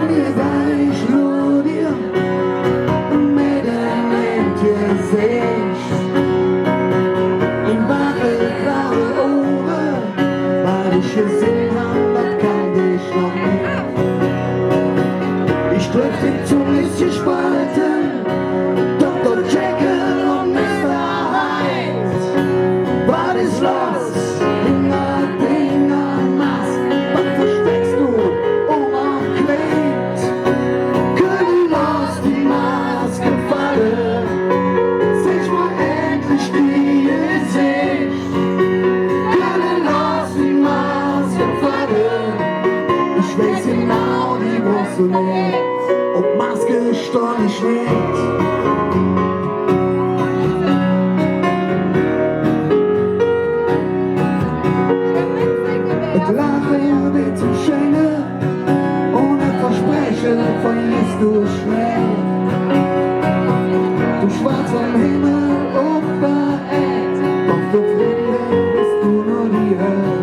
dir sag ich nur dir, mit dem Gesicht. Ich mache graue Ohren, weil ich gesehen hab, das kann ich noch nicht. Ich drück die Zunge, ist gespalten, Dr. Jackyll und Mr. Hyde. Was ist los? Dinger, Maske, was versteckst du am Kleid? Können los die Maske fallen? Seh mal endlich die Gesicht. Können los die Maske fallen? Ich weiß genau, die brauchst du nicht. Ob Maske storn nicht nicht. Lachen wird zum Schöne, ohne Versprechen verlierst du schnell. Du schwarz vom Himmel unverengt, doch für Fremde bist du nur die Hölle.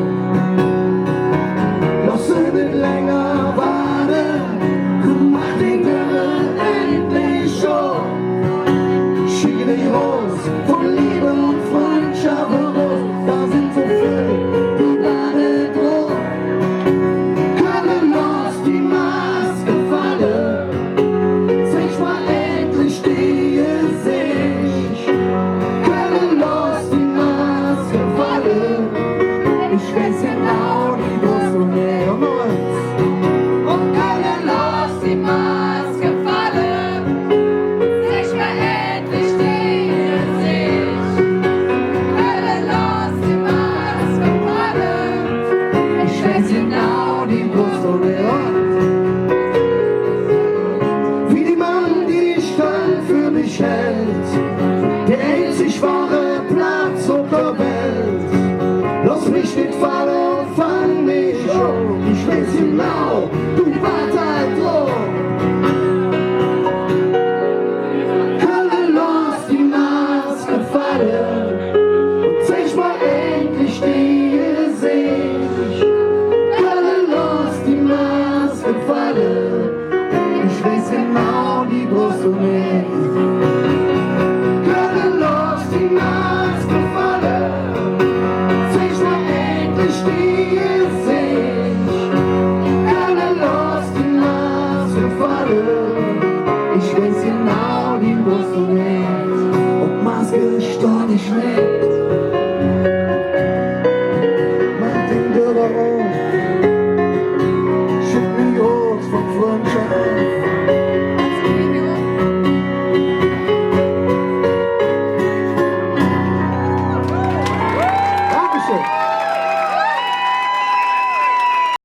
Lass sie nicht länger warten, mach den Grill endlich schon. Schicke dich raus, von Liebe und Freundschaft raus, da sind so viele. Ich weiß genau, die musst du nicht um uns. Und können los die Maske fallen, sich mir endlich die Gesicht. Können los die Maske fallen, ich weiß genau, die musst du nicht uns. Wie die Mann, die Stand für mich hält, der einzig wahre Platz auf der Welt. Lass mich nicht fallen, fang mich auf. Ich weiß genau, du warst halt drauf. Können los die Maske fallen und zeig mal endlich die Gesicht. Können los die Maske fallen, ich weiß genau, die brauchst du nicht. Können los die Maske fallen, die Gesicht, können los die Maske fallen. Ich weiß genau, die musst du nicht. Ob Maske storn nicht schmeckt.